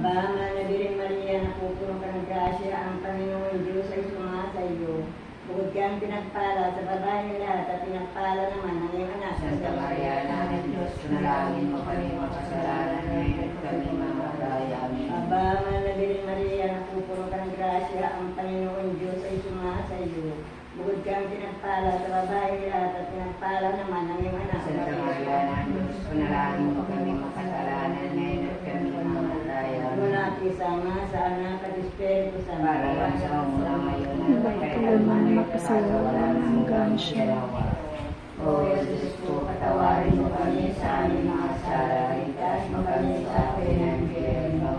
Aba, Manabiring Maria, napupuno ka ng grasya, ang Panginoon Diyos ay sumasa iyo. Bukod kang pinagpala sa babae lahat at pinagpala naman ang iyong anak. Santa Maria, Nanay Diyos, panalangin mo kami makasalanan ngayon at kami mamatay. Amen. Aba, Manabiring Maria, napupuno ka ng grasya, ang Panginoon Diyos ay sumasa iyo. Bukod kang pinagpala sa babae lahat at pinagpala naman ang iyong anak. Santa Maria, Nanay Diyos, panalangin mo kami makasalanan ngayon at kami mamatay. Amen. Mula kisama sa anak at Espiritu Santo. Para lang sa mula ngayon at kailanman at sa wala ng hanggan siya. O Jesus ko, patawarin mo kami sa aming mga sala, ligtas mo kami sa akin ng impyerno.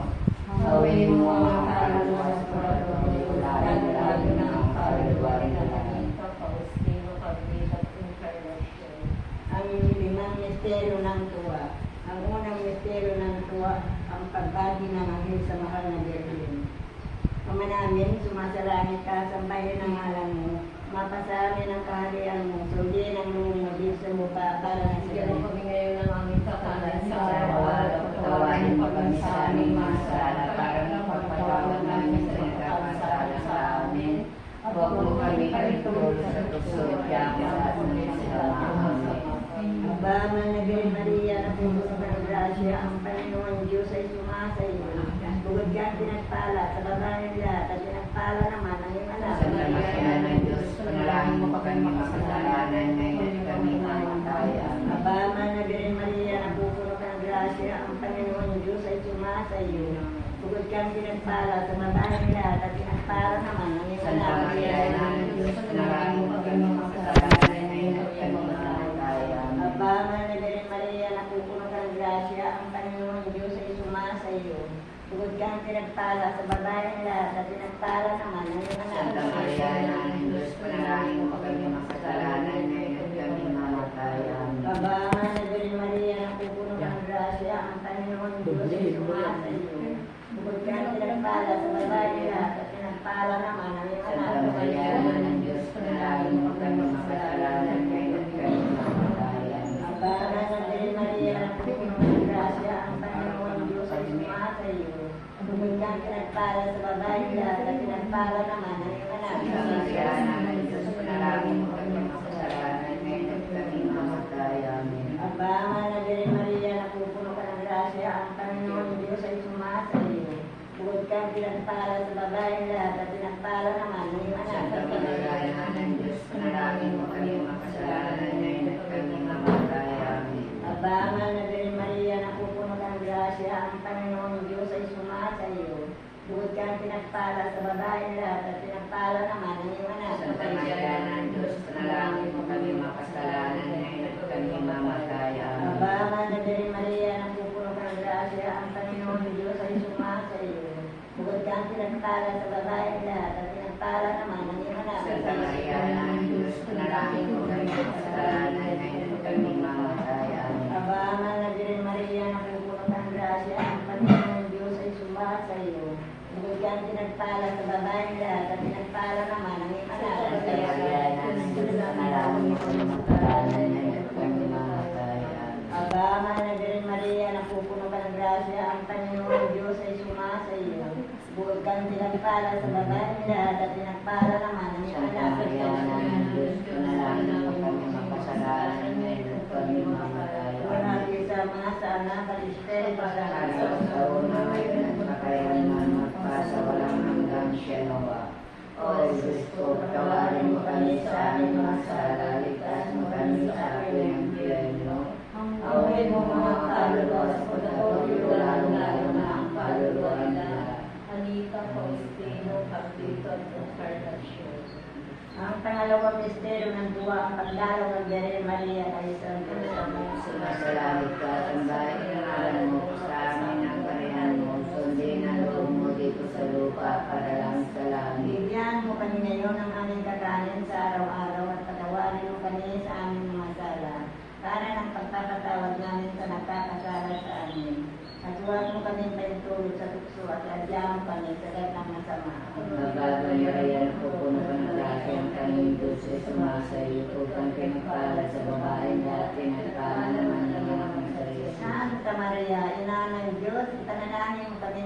Awin mo ang mga kaluluwa sa purgatorio, lalo na ang kaluluwa na langit. Ang limang misteryo ng tuwa. Ang unang misteryo ng tuwa, ang pagbagi ng anghel sa mahal na Birhen. Ama namin, sumasalangit ka, sambahin ang ngalan mo. Mapasa amin ang kaharian mo, sundin ang lumumabig sa mukha para na Bigyan mo sila. kami ngayon ng aming kakanan sa araw-araw, patawarin mo kami sa aming mga sala para mapagpatawad namin sa nagkakasala sa amin. Huwag mo kami itulog sa tukso at yakas ng masama. Aba, Manabiring Maria, napupuno ka ng grasya, ang Panginoon Diyos ay sumasa iyo. Bukod kang pinagpala sa babae lahat at pinagpala naman ang iyong anak. Santa Maria ng Diyos, panalangin mo kami makasalanan ngayon at kami mamatay. Amen. Aba, Manabiring Maria, napupuno ka ng grasya, ang Panginoon Diyos ay sumasa iyo. Bukod kang pinagpala sa babae lahat at pinagpala naman ang iyong Santa anak. Maria ng Diyos, panalangin mo kami makasalanan ngayon at kami mamatay. Amen. Aba, Manabiring Maria, napupuno ka ng grasya, ang Panginoon Diyos ay sumasa iyo. Bukod kang pinagpala sa babae lahat at pinagpala naman ang iyong anak. Santa Maria ng Diyos, panalangin mo kami makasalanan ngayon at kami mamatay. Amen. Aba, Manabiring Maria, napupuno ka ng grasya, ang Panginoon Diyos ay sumasa iyo. Bukod kang pinagpala sa babae lahat at pinagpala naman ang iyong Santa anak. Maria ng Diyos, panalangin mo kami makasalanan ngayon at kami mamatay. Amen. Aba, Manabiring Maria, napupuno ka ng grasya, ang Panginoon Diyos ay sumasa iyo. Bukod kang pinagpala sa babae lahat at pinagpala naman ang iyong anak. Santa Maria ng Diyos, panalangin mo kami makasalanan ngayon at kami mamatay. Amen. Aba, Manabiring Maria, napupuno ka ng grasya, ang Panginoon Diyos ay sumasa iyo. Bukod kang pinagpala sa babae lahat at pinagpala naman ang iyong anak. Santa Maria ng Diyos, panalangin mo kami makasalanan ngayon at kami mamatay. Amen. Aba, Manabiring Maria, napupuno ka ng grasya, ang Panginoon Diyos ay sumasa iyo. Bukod kang pinagpala sa babae lahat at pinagpala naman ang iyong anak. Santa Maria ng Diyos, panalangin mo kami makasalanan ngayon at kami mamatay. Amen. Aba, Manabiring Maria, napupuno ka ng grasya, ang Panginoon Diyos ay sumasa iyo. Bukod kang pinagpala sa babae lahat at pinagpala naman ang iyong anak. Santa Maria ng Diyos, panalangin mo kami makasalanan ngayon at kami mamatay. Amen. Aba, Manabiring Maria, napupuno ka ng grasya, ang Panginoon Diyos ay sumasa iyo. Bukod kang pinagpala sa babae lahat at pinagpala naman ang iyong anak. Santa Maria ng Diyos, panalangin mo kami makasalanan ngayon at kami mamatay. Amen. Aba, Manabiring Maria, napupuno ka ng grasya, ang Panginoon Diyos ay sumasa iyo. Bukod kang pinagpala sa babae lahat at pinagpala naman ang iyong Santa anak. Maria ng Diyos, panalangin mo kami makasalanan ngayon at kami mamatay. Wala Amen. sa mga sa anak at Espiritu Santo. Sa una ngayon at makailanman magpasa walang hanggan siya nawa. O Jesus ko, patawarin mo kami sa aming mga sala, ligtas mo kami sa aking impyerno. Awin mo mga kaluluwa sa purgatorio, lalo na ang kaluluwa nila. Anita Faustino, Capito at Encarnacion. Ang pangalawang misteryo ng duwa, ang pagdalaw ng Birhen Maria kay Santo Niño. Sumasalangit ka, sambahin ang ngalan mo sa amin ang karihan mo, sundin ang loob mo dito sa lupa para lang sa langit. Bigyan mo kami ngayon ng aming kakanin sa araw-araw at patawarin mo kami sa aming mga sala, para ng pagpapatawad namin sa nagkakasala sa amin. At huwag mo kami paitulog sa tukso at adyan mo kami sa lahat ng masama. Nagbabayarayan ko puno ka ng grasya ang kanyang Diyos ay sumasayo upang pinagpala sa babaeng lahat pinagpala naman ng mga sarili. Santa Maria, Ina ng Diyos, ipanalangin mo kami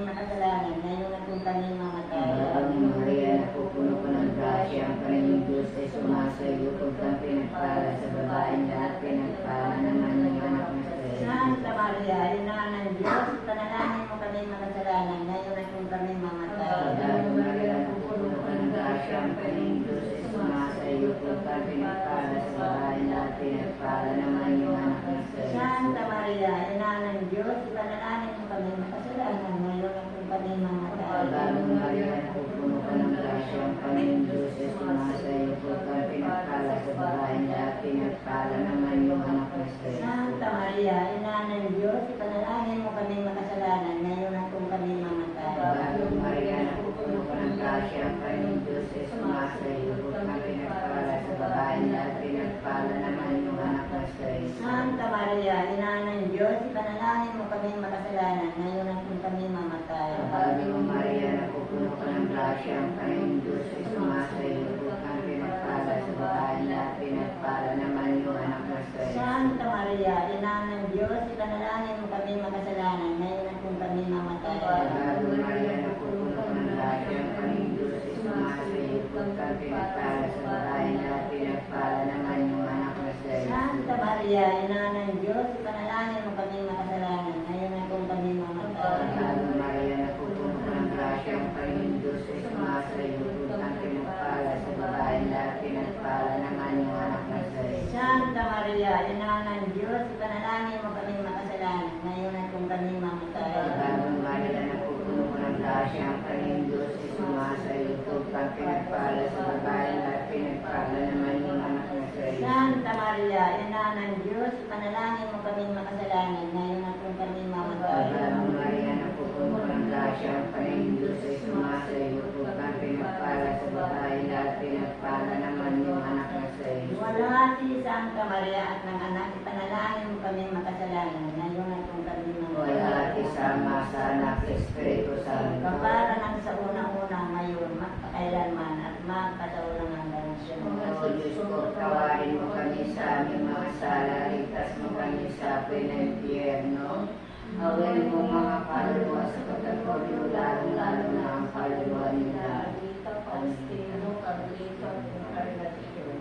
kang pinagpala sa babae lahat, pinagpala naman yung anak ng Diyos. Santa Maria, Ina ng Diyos, ipanalangin mo kami makasalanan ngayon at kung kami mamatay. Bagong Maria, napupuno ka ng grasya, ang Panginoon Diyos ay sumasayo po kang pinagpala sa babae lahat, pinagpala naman yung anak ng Diyos. Santa Maria, Ina ng Diyos, ipanalangin mo kami makasalanan ngayon at kung kami mamatay. Bagong Maria, napupuno ka ng grasya, ang Panginoon Diyos ay sumasayo po kang pinagpala sa babae lahat, pinagpala naman yung anak ng Diyos. Santa Maria, Ina ng Diyos, ipanalangin mo kami makasalanan ngayon at kung kami mamatay. Bagong Maria, napupuno ka ng grasya, ang Panginoon Diyos ay sumasayo po kang pinagpala sa babae lahat, pinagpala naman yung anak ng Diyos. Santa Maria, Ina ng Diyos, ipanalangin mo kami makasalanan ngayon at kung kami mamatay. Bagong Maria, napupuno ka ng grasya, ang Panginoon Diyos ay sumasayo po kang pinagpala sa babae lahat, pinagpala naman yung anak ng Diyos. Santa Maria, Ina ng Diyos, ipanalangin mo kami makasalanan ngayon at kung kami mamatay. Bagong Maria, napupuno ka ng grasya, ang Panginoon Diyos ay sumasayo po kang pinagpala sa babae lahat, pinagpala naman yung anak ng Diyos. Santa Maria, Ina ng Diyos, ipanalangin mo kami makasalanan ngayon at kung kami mamatay. Bagong Maria, napupuno ka ng grasya, ang Panginoon Diyos ay sumasayo po kang pinagpala sa babae lahat, pinagpala naman yung anak ng Diyos. Santa Maria, Ina ng Diyos, ipanalangin mo kami makasalanan ngayon at kung kami mamatay. Bagong Maria, napupuno ka ng grasya, ang Panginoon Diyos ay sumasayo po kang pinagpala sa babae lahat, pinagpala naman yung anak ng Diyos. Wala si Santa Maria at ng anak, ipanalangin mo kami makasalanan ngayon at kung kami mamatay. Wala at isama sa anak sa Espiritu Santo. Kapara ng sa unang-una ngayon, magpakailanman at magpataulang hanggang sa O Diyos ko, tawarin mo kami sa aming mga sala, ligtas mo kami sa apoy ng impyerno. Awin mo mga kaluluwa sa pagkatulyo, lalong-lalo na ang kaluluwa nila. Rita Faustino, Carlito, Encarnacion.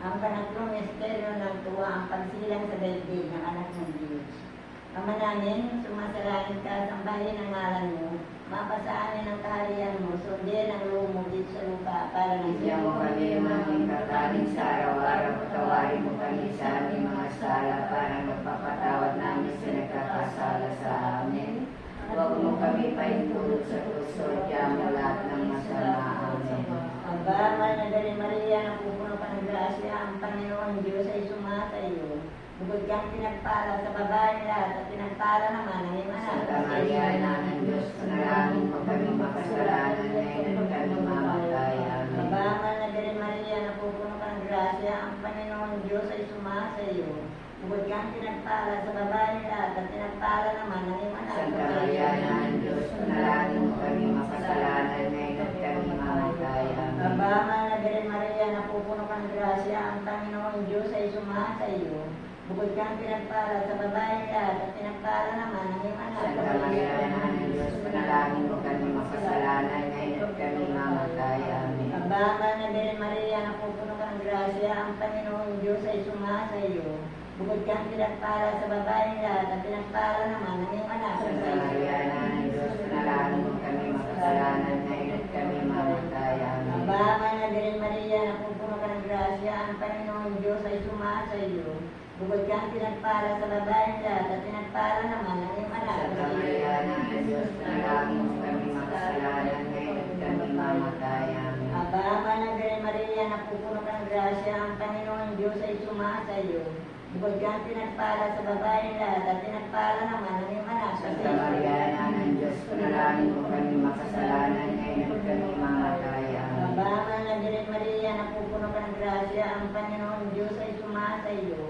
Ang panatlong misteryo ng tuwa ang pagsilang sa daigdig ng anak ng Diyos. Ama namin, sumasalangit ka, sambahin ang ngalan mo, mapasa amin ang kaharian mo, sundin ang loob mo dito sa lupa para ng Bigyan mo kami ng aming kakanin sa araw-araw, patawarin mo kami sa aming mga sala para magpapatawad namin sa nagkakasala sa amin. Huwag mo kami paintulot sa puso, diyan mo lahat ng masama. Amen. Ang banal na Dari Maria, napupuno ka ng grasya, ang Panginoon Diyos ay sumatayo. Bukod kang pinagpala sa babae lahat at pinagpala naman ang iyong anak. Santa Maria, Ina ng Diyos, panalangin mo kami makasalanan ngayon at kami mamatay. Amen. Ang banal na Dari Maria, napupuno ka ng grasya, ang Panginoon Diyos ay sumatayo. Bukod kang pinagpala sa babae lahat at pinagpala naman ang iyong anak. Santa Maria, Ina ng Diyos, panalangin mo kami makasalanan ngayon at kami mamatay. Ang Amen. banal na Dari Maria, napupuno ka ng grasya, ang Panginoon Diyos ay sumatayo. Bukod kang pinagpala sa babae lahat at pinagpala naman ang iyong anak. Santa Maria, Ina ng Diyos, panalangin mo kami makasalanan ngayon at kami mamatay. Amen. Ang banal na Dari Maria, napupuno ka ng grasya, ang Panginoon Diyos ay sumasayo. Bukod kang pinagpala sa babae lahat at pinagpala naman ang iyong anak. Santa Maria, Ina ng Diyos, panalangin mo kami makasalanan ngayon at kami mamatay. Ang Amen. banal na Dari Maria, napupuno ka ng grasya, ang Panginoon Diyos ay sumasayo. Bukod kang pinagpala sa babae lahat at pinagpala naman ang iyong anak. Santa Maria, Ina ng Diyos, panalangin mo kami makasalanan ngayon at kami mamatay. Amen. Ang banal na Dari Maria, napupuno ka ng grasya, ang Panginoon Diyos ay sumasayo. Bukod kang pinagpala sa babae lahat at pinagpala naman ang iyong anak. Santa Maria, Ina ng Diyos, panalangin mo kami makasalanan ngayon at kami mamatay. Ang Amen. banal na Dari Maria, napupuno ka ng grasya, ang Panginoon Diyos ay sumasayo.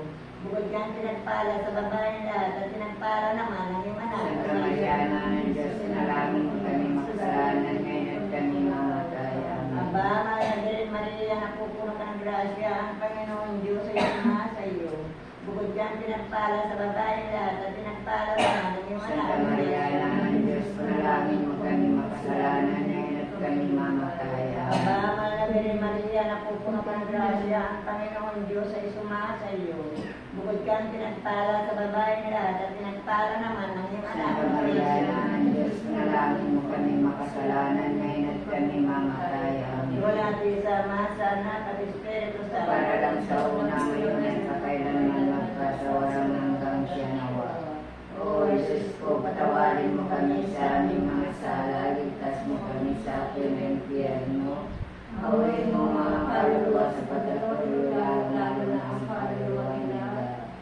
Bukod kang pinagpala sa babae lahat at pinagpala naman ang iyong anak. Santa Maria, Ina ng Diyos, panalangin mo kami makasalanan ngayon at kami mamatay. Ang Amen. banal na Dari Maria, napupuno ka ng grasya, ang Panginoon Diyos ay sumasayo. Bukod kang pinagpala sa babae lahat at pinagpala naman ang iyong anak. Santa Maria, Ina ng Diyos, panalangin mo kami makasalanan ngayon at kami mamatay. Ang Amen. banal na Dari Maria, napupuno ka ng grasya, ang Panginoon Diyos ay sumasayo. Bukod kang pinagpala sa babae lahat at pinagpala naman ang iyong anak. Santa Maria, Ina ng Diyos, panalangin mo kami makasalanan ngayon at kami mamatay. Amen. Wala di sa Ama, sa Anak, at Espiritu Santo. para lang sa una ngayon at kakailanman magkasawaran hanggang siya nawa. O Jesus ko, patawarin mo kami sa aming mga sala, ligtas mo kami sa aking impyerno. Awayin mo mga kaluluwa sa pagkakatuloy, lalo na ang kaluluwa nila.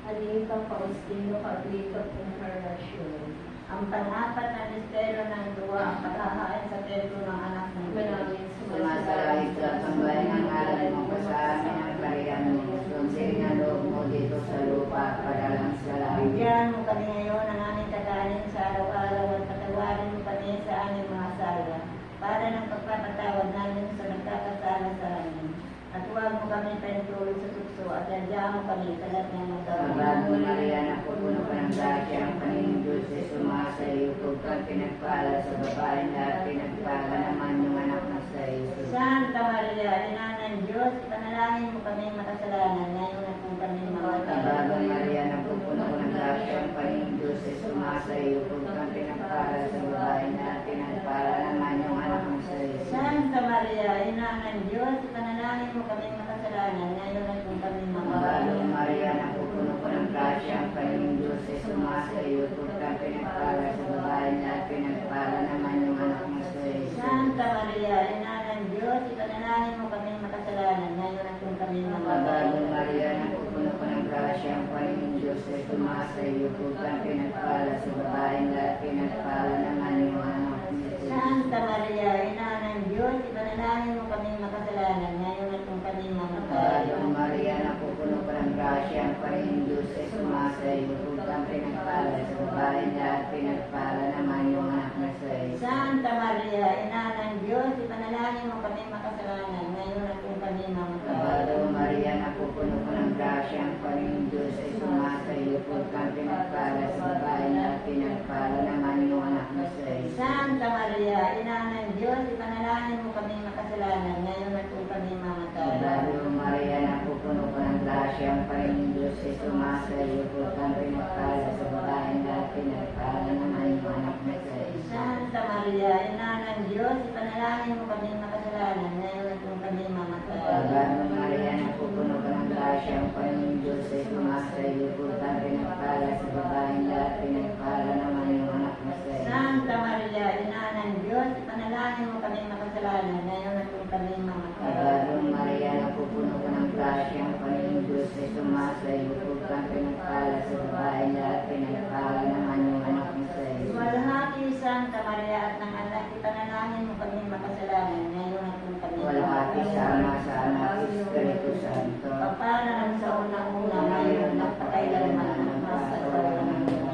Halika, Faustino, Carlito, Encarnacion. Ang pang-apat na misteryo ng duwa, ang paghahain sa templo ng anak ng Manalangin Sumasalangit ka at sambahin ang ngalan mo, sa amin ang kariyan mo. Sundin ang loob mo dito sa lupa, para lang sa langit. Bigyan mo kami ngayon ng aming kakanin sa araw-araw at patawarin mo kami sa aming mga sala, para ng pagpapatawad namin sa nagkakasala sa amin. At huwag mo kami paintulog sa tukso at yadya mo kami sa lahat ng Sabato magkakaroon. Maria, napupuno ka ng grasya, ang Panginoong Diyos ay sumasa iyo. Huwag kang pinagpala sa babae lahat, pinagpala naman yung anak mo sa Jesus. Santa Maria, Ina ng Diyos, ipanalangin mo kami makasalanan ngayon at kung kami Sabato mamatay. Maria, napupuno ka ng grasya, ang Panginoong Diyos ay sumasa iyo. Huwag kang pinagpala sa babae lahat, pinagpala naman yung anak mo sa Jesus. Santa Maria, Ina ng Diyos, ipanalangin mo kami makasalanan ngayon at kung kami mamatay. Sabato Maria, napupuno ka ng grasya, ang Panginoong Diyos ay sumasa iyo. Huwag kang pinagpala sa babae lahat, pinagpala naman yung anak mo sa Jesus. Santa Maria, Ina ng Diyos, ipanalangin mo kami makasalanan ngayon at kung kami mamatay. Sabato Maria, napupuno ka ng grasya, ang Panginoong Diyos ay sumasa iyo. Huwag kang pinagpala sa babae lahat, pinagpala naman yung anak mo sa Jesus. Santa Maria, Ina ng Diyos, ipanalangin mo kami makasalanan ngayon at kung kami mamatay. Sabato Maria, napupuno ka ng grasya, ang Panginoong Diyos ay sumasa iyo. Huwag kang pinagpala sa babae lahat, pinagpala naman yung anak mo sa Jesus. Santa Maria, Ina ng Diyos, ipanalangin mo kami makasalanan ngayon at kung kami mamatay. Sabato Maria, napupuno ka ng grasya, ang Panginoong Diyos ay sumasa iyo. Huwag kang pinagpala sa babae lahat, pinagpala naman yung anak mo sa Jesus. Santa Maria, Ina ng Diyos, ipanalangin mo kami makasalanan ngayon at kung kami mamatay. Sabato Maria, napupuno ka ng grasya, ang Panginoong Diyos ay sumasa iyo. Huwag kang pinagpala sa babae lahat, pinagpala naman yung anak mo sa Jesus. Santa Maria, Ina ng Diyos, ipanalangin mo kami makasalanan ngayon at kung kami mamatay. Sabato Maria, napupuno ka ng grasya, ang Panginoong Diyos ay sumasa iyo. Huwag kang pinagpala sa babae lahat, pinagpala naman yung anak mo sa Jesus. Santa Maria, Ina ng Diyos, ipanalangin mo kami makasalanan ngayon at kung kami mamatay. Sabato Maria, napupuno ka ng grasya, ang Panginoong Diyos ay sumasa iyo. Huwag kang pinagpala sa babae lahat, pinagpala naman yung anak mo sa Jesus. Walhati Santa Maria at ng anak, ipanalangin mo kami makasalanan ngayon at kung kami Walhati sa Ama, sa Anak, Espiritu Santo. Papala ng sa unang-una ngayon at pakailanman at masasawalan ng Diyos.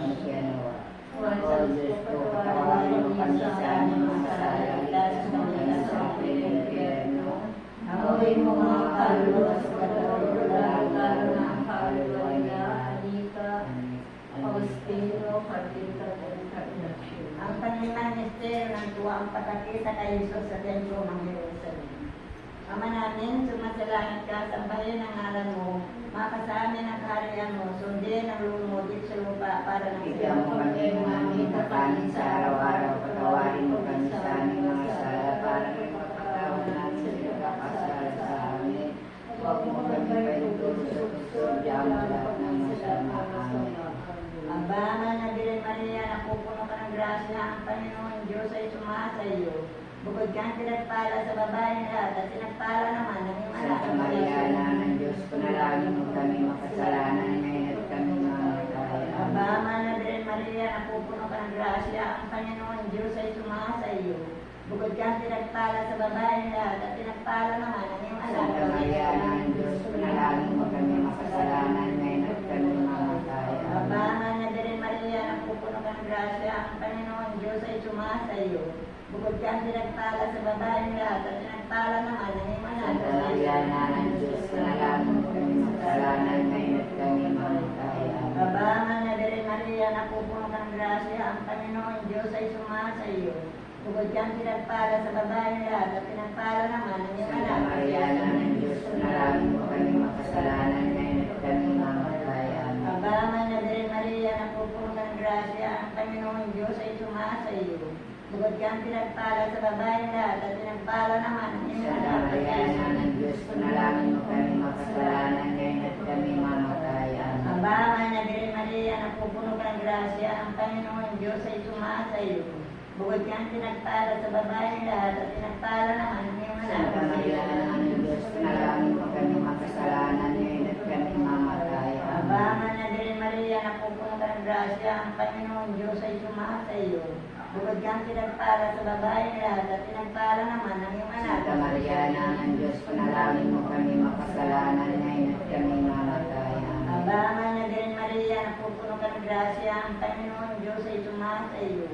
O Diyos ko, patawarin mo kami sa aming mga sala, ligtas mo kami sa aking impyerno. Awayin mo mga kaluluwa sa pagkakatuloy, lalo na ang kaluluwa niya. Halika, Faustino, Carlito, Encarnacion. ang panlimang misteryo ng tuwa ang pagkakita kay Jesus sa templo ng Jerusalem. Ama namin, sumasalangit ka, sambahin ang ngalan mo, makasamin ang kaharian mo, sundin ang loob mo dito sa lupa para ng Bigyan mo kami ng aming kakanin sa araw-araw, patawarin mo kami sa aming mga sala, para ng pagpapatawad namin sa nagkakasala sa amin. Huwag mo kami paintulog sa gusto, diyan mo lahat ng masama. Amen. Aba, na Birhen Maria, napupuno ka ng grasya, ang Panginoon Diyos ay sumasa iyo. Bukod kang pinagpala sa babae lahat, at pinagpala naman ng iyong anak. Santa Maria, Anak ng Diyos, panalangin mo kami makasalanan ngayon at kami mamatay. Aba, na Birhen Maria, napupuno ka ng grasya, ang Panginoon Diyos ay sumasa iyo. Bukod kang pinagpala sa babae lahat, at pinagpala naman ng iyong anak. Santa Maria, Anak ng Diyos, panalangin mo kami makasalanan ngayon at kami mamatay. Aba, na Birhen Maria, napupuno ka ng grasya, ang Panginoon Diyos ay sumasa iyo. Bukod kang pinagpala sa babae lahat, at pinagpala naman ng iyong anak. Santa Maria, Anak ng Diyos, panalangin mo kami makasalanan ngayon at kami mamatay. Aba, na Birhen Maria, napupuno ka ng grasya, ang Panginoon Diyos ay sumasa iyo. Bukod kang pinagpala sa babae lahat, at pinagpala naman ng iyong Santa anak. Maria, Anak ng Diyos, panalangin mo kami makasalanan ngayon at kami mamatay. Aba, na Birhen Maria, napupuno ka ng grasya, ang Panginoon Diyos ay sumasa iyo. Bukod kang pinagpala sa babaeng lahat at pinagpala naman ang iyong Santa anak na Maria, Jesus. Ina ng Diyos, panalangin mo kami makasalanan ngayon at kami mamatay. Ang Amen. bahay na Birhen Maria, napupuno ka ng grasya, ang Panginoon Diyos ay sumasa iyo. Bukod kang pinagpala sa babaeng lahat at pinagpala naman ang iyong anak Santa na Maria, Ina ng Diyos, panalangin mo kami makasalanan ngayon at kami mamatay. Ang Amen. bahay na Birhen Maria, napupuno ka ng grasya, ang Panginoon Diyos ay sumasa iyo. Bukod kang pinagpala sa babaeng lahat at pinagpala naman ang iyong anak. Santa Maria, Ina ng Diyos, panalangin mo kami makasalanan ngayon at kami mamatay. Ang Amen. bahay na Birhen Maria, napupuno ka ng grasya, ang Panginoon Diyos ay sumasa iyo.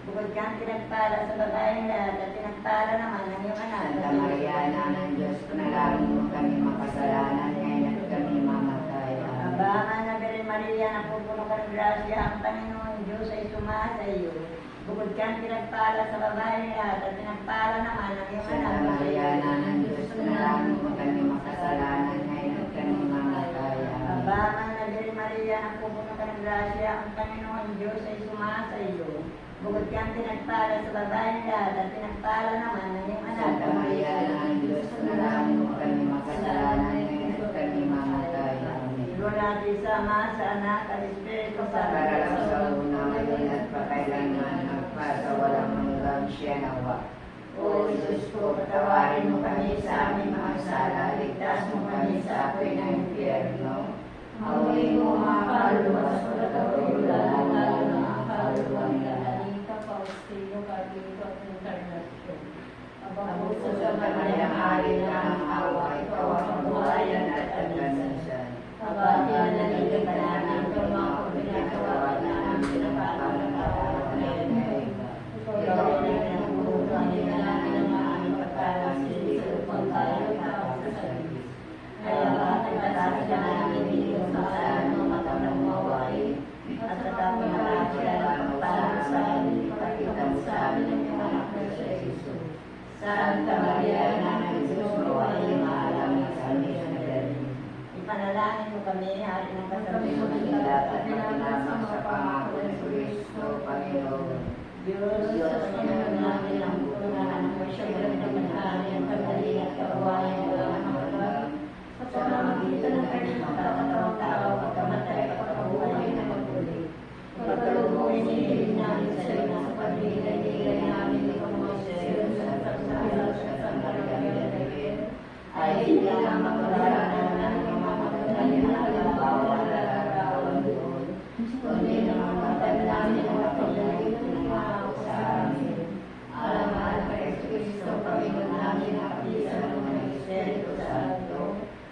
Bukod kang pinagpala sa babaeng lahat at pinagpala naman ang iyong anak. Santa Maria, Ina ng Diyos, panalangin mo kami makasalanan ngayon at kami mamatay. Ang Amen. bahay na Birhen Maria, napupuno ka ng grasya, ang Panginoon Diyos ay sumasa iyo. Bukod kang pinagpala sa babaeng lahat at pinagpala naman ang iyong Santa anak. Maria, Ina ng Diyos, panalangin mo kami makasalanan ngayon at kami mamatay. Ang Amen. bahay na Birhen Maria, napupuno ka ng grasya, ang Panginoon Diyos ay sumasa iyo. Bukod kang pinagpala sa babaeng lahat at pinagpala naman ang iyong anak. Santa Maria, Ina ng Diyos, panalangin mo kami makasalanan ngayon at kami mamatay. Amen. Lord natin sa Ama, sa Anak, at Espiritu Santo. Para lang sa una ngayon at pakailanman sa walang hanggang siya nawa. O Diyos ko, patawarin mo kami sa aming mga sala, ligtas mo kami sa apoy ng impyerno. Awayin mo mga kaluluwa sa pagkakaulo, lalo na ang kaluluwa nila. Anita, Faustino, Carlito, at Encarnacion. Abang Sa Samaryang hari na ang awa, ikaw ang kabuhayan at kagamitan. Abati na nalilip ka namin, ikaw mga pinatawag na namin na pagkakatawa namin. Ikaw rin ang purutan nila namin ang aming pagkakasili sa upang tayo tapos sa salis. Kaya bakit mataas ka namin dito sa saan mo matamang mawain at sa tapos marasya ang pagpalang sa amin, ipakita mo sa amin ang iyong anak na si Jesus. Santa Maria, Ina ng Diyos, mawain mahalangin sa amin sa Berlin. Ipanalangin mo kami, Hari ng Kami Kasabihan. sumilat at makinabang sa pangako ng Kristo, Panginoon. Diyos, sa Panginoon namin ang punan ng masyadong pagkakali ang pagdali at kabuhayan ng walang hanggan. Sa pamamagitan ng kanyang pagkakatawang tao, pagkamatay at pagkabuhay na magpuli. Pagkalubuhin niya namin sa iyo sa pagbigay namin ng mga Moises sa pagsasalat sa Santa Maria de Virgen, ay hindi lamang magdaranan ng mga magdali na halimbawa na larawan doon, kundi ng mga namin ang mapagdalit ng mga sa amin. Alaman kay Kristo, Panginoon namin ang kapisan ng mga Espiritu Santo,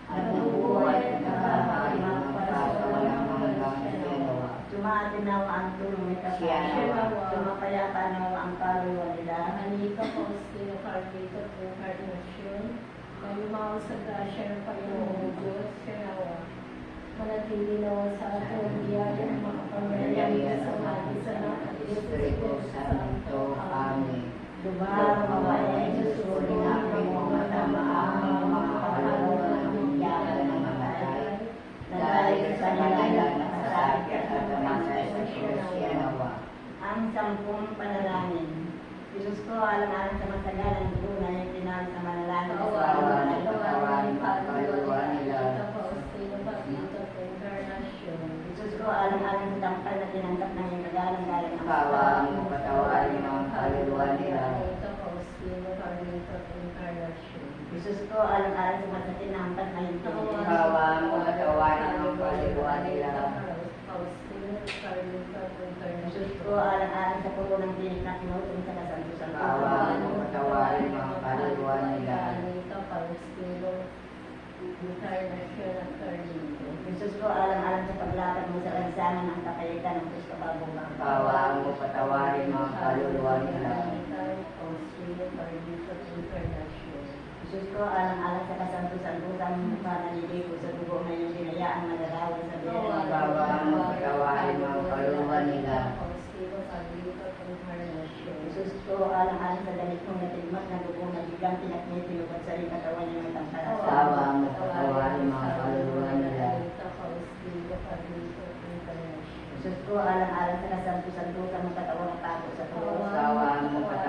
at nabubuhay at nakahari mga para sa walang hanggang siya nawa. Sumatin nawa ang tulong ni Siya nawa. Sumapayapa nawa ang kaluluwa nila. Anita, Faustino, Carlito, at Encarnacion. Malumaw sa grasya ng Panginoong Diyos, siya nawa. Manatili nawa sa atin ang biyaya ng mga pamilya sa magisan ng Espiritu Santo. Amen. Lubang mawala sa suri namin mga matamaang mga kapalawan ng yakan ng matay. Na dahil sa nalalang nakasakit at namatay sa krus siya nawa. Ang sampung panalangin. Diyos ko, alang-alang sa matagalang dugo na yung pinag sa manalangin sa Kawan bawat at patawarin ang kaluluwa nila. Anita, Faustino, Carlito, at Encarnacion. Diyos ko, alang-alang sa dampal na tinanggap ng iyong kagalang-galang ng Kawan mo patawarin ang kaluluwa nila. Anita, Faustino, Carlito, at Encarnacion. Diyos ko, alang-alang sa masakit na hampas na yung pinag. Kawan mo patawarin ang kaluluwa nila. Faustino, Carlito, at Diyos Encarnacion. ko, alang-alang sa pulo ng tinik na tinutong sa kasantusan. Kawan mo patawarin ang kaluluwa nila. Anita, Faustino, Encarnacion, at Carlito. Diyos ko, alang-alang sa paglakad mo sa lansangan ng kapalitan ng Kristo Pabungang. Kawan mo patawarin ang kaluluwa nila. Anita, Faustino, Carlito, at Encarnacion. Diyos ko, alang-alang sa kasantusan-tusan ng pananiligo sa dugo na iyong dinayaang madarawan sa biyaya. Kawan mo patawarin ang kaluluwa nila. Faustino, Carlito, at Encarnacion. Diyos ko, alang-alang sa dalit mong natigmat na dugo na biglang tinaknitilog at sa rin katawan niya may tampalas. Kawan mo patawarin ang kaluluwa nila. Anita, Faustino, Carlito, at Encarnacion. Diyos ko, alang-alang sa kasantusan-tusan ng katawan ng tapo sa krus. Kawan mo patawarin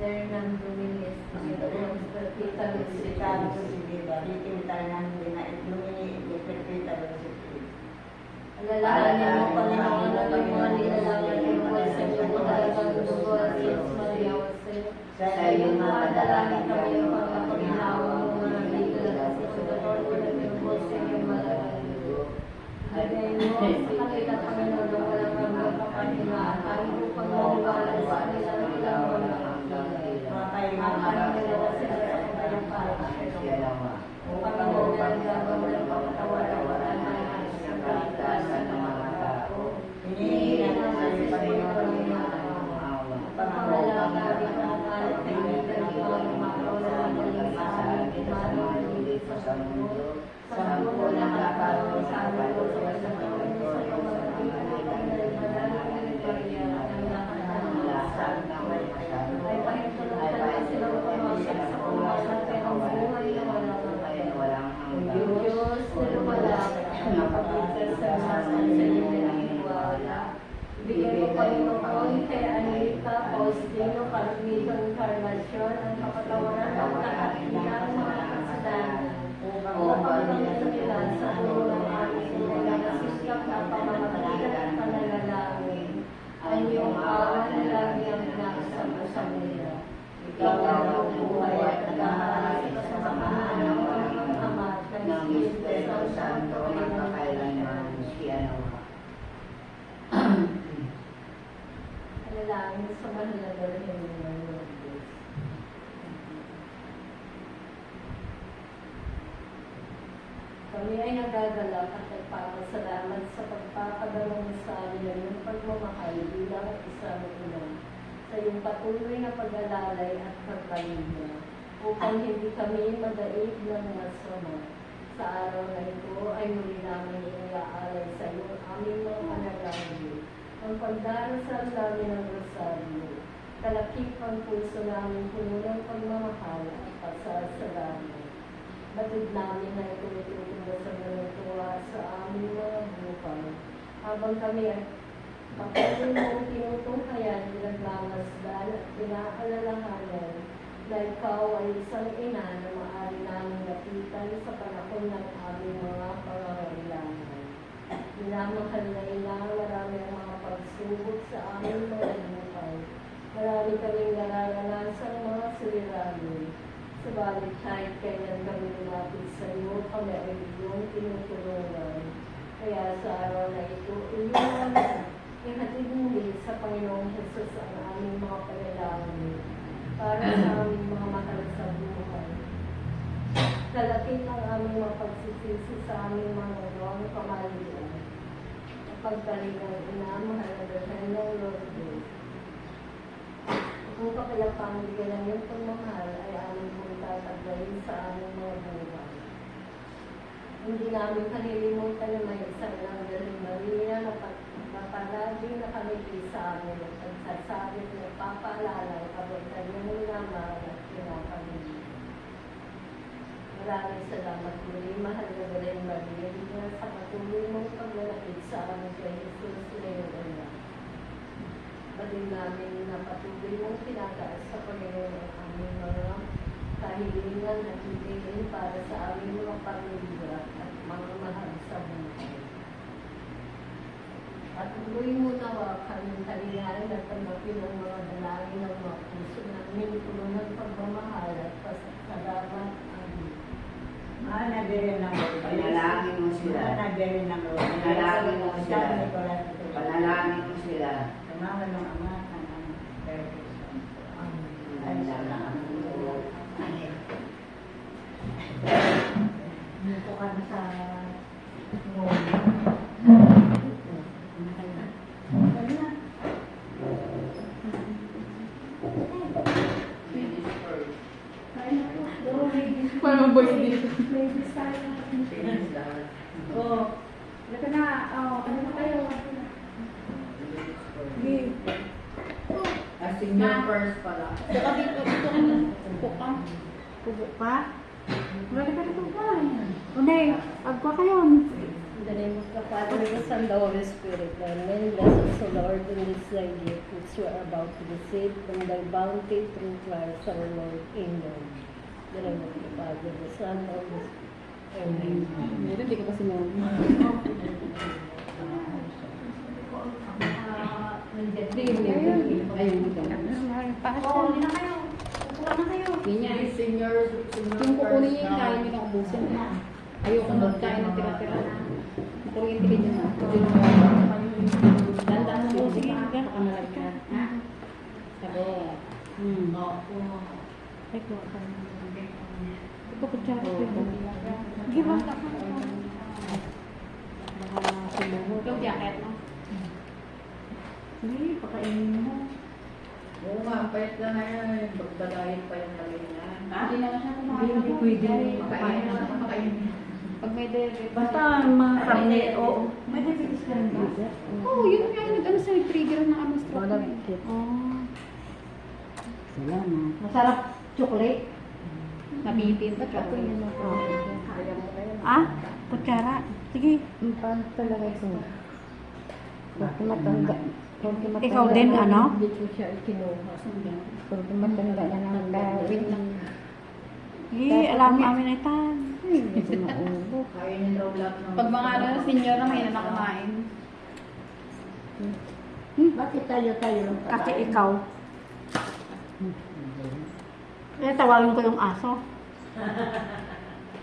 Fernando Miles, Perpita Visitado Luciano. si Viva, Vitim Tanan, Lumini, Perpita Luciano. Alalahanin mo, Panginoon, ang mga nilalangan ng buwan sa iyo, talagang dugo at Diyos Maria Jose. Sa iyong mga dalangin kami ang pagkapaginawa ng mga legal at sa pagkakaulan ng buwan sa iyong malalangin dugo. Lagay mo sa kanila, Panginoon, ng walang hanggang kapanghinaan, upang maniwala sa kanilang ilang walang hanggang. Mapahingalawa sila sa kapayapaan. Upang ang gagawin ng pagkatawa-tawaran ng kaligtasan ng mga tao. Hinihingi naman sa Panginoon ng maawa. Pangalalang natin ang malit kaibigan ng mga makaulan ng masasabi sa mga dito sa mundo. Sa mundo na nakakaroon sa mundo sa kasamahan sa pamamagitan ng Madalangin ni Maria ng lahat ng lasang ng may kasama. Ay pahintulungan na sila pumasok sa pumasok kaya ang buhay na walang hanggang. Diyos na lumalapit ang nakapagod sa sa iyo ng iwala. Bigyan mo Panginoon kay Anita, Faustino, Carlito, Encarnacion, ang kapatawaran ng kanilang mga kasalanan. Upang pagkakas nila sa buong ng ating nagkakasiskap na pamamagitan at pananalangin. Ang iyong awa na lagi ang nakasama sa nila. Ikaw ang buhay at nag-aaral sa kasamahan ng walang Ama at ng Espiritu Santo magpakailanman. Alalahanin sa mahal na dalhin ng Lourdes. Kami ay nagagalak at nagpapasalamat sa pagpapadala mo sa amin ng iyong pagmamahal bilang isang ina sa iyong patuloy na pag-alalay at pagkalinga upang hindi kami madaig ng masama. Sa araw na ito ay muli namin iniaalay sa iyo ang aming mga panalangin, ang pagdarasal namin ng rosaryo, kalakip ang puso namin puno ng pagmamahal at pasasalamat. Batid namin na itutulong sa mga tuwa sa aming mga buhay. Habang kami ay patuloy mong tinutunghayan, pinagmamasdan at pinaalalahanan na ikaw ay isang ina na maaari namin lapitan sa panahon ng aming mga pangangailangan. Minamahal na ina, marami ang mga pagsubok sa aming mga buhay. Marami kaming nararanasan mga suliranin. Subalit kahit kailan kami lumapit sa iyo, kami ay iyong tinutulungan. Kaya sa araw na ito, iyong ihatid muli sa Panginoong Jesus ang aming mga panalangin para sa aming mga mahal sa buhay. Kalakit ang aming mga pagsisisi sa aming mga gawang kamalian. Pagkalingang ina, mahal na dahan ng Lourdes. Kung kapalapang bigyan ng iyong pagmamahal ay aming pong tatagdayin sa aming mga buhay. Hindi namin kalilimutan na may isang Nanggaling Maria na palagi nakangiti sa amin at nagsasabi na papaalala ang kabutan ng minamahal at pinapamilya. Maraming salamat muli, mahal na Nanggaling Maria, na sa patuloy mong paglalapit sa amin kay Jesus na iyong anak. Pagin namin na patuloy mong pinataas sa Panginoon ang aming mga kahilingan at hinihin para sa aming mga pamilya at mga mahal sa buhay. Patuloy mo nawa kaming kalihan at tanggapin ang mga dalangin ng mga puso namin puno ng pagmamahal at pasasalamat. Amen. Managaling ng Lourdes. Panalangin mo sila. Managaling ng Lourdes. Panalangin mo sila. San Nicolas de Lourdes. Panalangin mo sila. Samahan ng Ama at ng Anak. Espiritu Santo. Amen. Ay, salamat. Dito ka na sa Parang boys dito. Ladies tayo. Oo. Laka na. Ano na kayo? Sige. Senior first pala. Saka dito. Upo ka. Upo pa? Wala ka dito ba? Unay, agwa kayo. In the name of the Father, the Son, the Holy Spirit. Amen. Bless us, O Lord, in this thy gift, which we are about to receive from thy bounty through Christ our Lord. Amen. In the name of the Father, the Son, the Holy Spirit. Amen. Hindi ko pa sinunod. Ayun, ito. Oo, hindi na kayo. Upuan na kayo. Yung kukunin niya yung kaya niyo nang ubusin. Ayoko magkain ng tira-tira. Makuryente ka dyan. Dandan mo. Sige, ka. Kamalag ka. Sabi. Ay, kuha ka. Ito ko tsara. Give up ka. Yung jacket mo. Hindi, pakainin mo. Oo nga, payat na na yan. Pagdadayin pa yung nalin niya. Hindi naman siya kumain. Hindi pwede. Pakainin na naman pakainin. Pag may diabetes. Basta mga karne, oo. May diabetes ka rin ba? Oo, yun nga nag-ano sa trigger ng ano stroke. Oh. Salamat. Masarap chocolate. Nabitin pa siya. Ah, kutsara. Sige. Paano talaga ito? Pag matanda. Ikaw din, ano? Hindi ko siya ikinuha. Pag matanda na ng Wait lang. Sige, alam mo amin ay tan. Hindi ko maubo. Kaya niya daw lahat ng... Pag mga ano, senior na may na kumain. Bakit tayo lang Kasi ikaw. Eh, tawagin ko yung aso.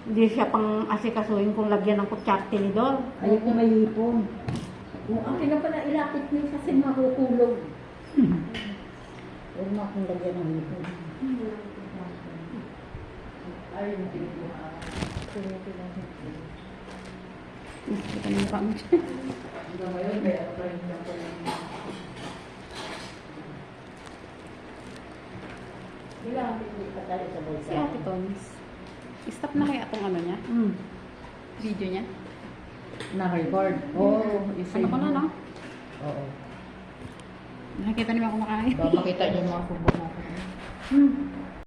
Hindi siya pang asikasuhin kung lagyan ng kutsara tinidor. Ayaw ko may hipon. Akin na pala ilapit niyo kasi makukulog. Huwag mo akong lagyan ng hipon. Ay, yung tinituha. Ito na mukha mo. Hanggang ngayon, kaya pa rin niya po yung... Ilang hindi pa tayo sa bulsa. Si Ate Toms. Stop na kaya itong ano niya? Video niya? Na-record. Oo, Ano ko na, no? Oo. Nakikita niyo ba kumakain? Makita niyo yung mga kubo natin. Hmm.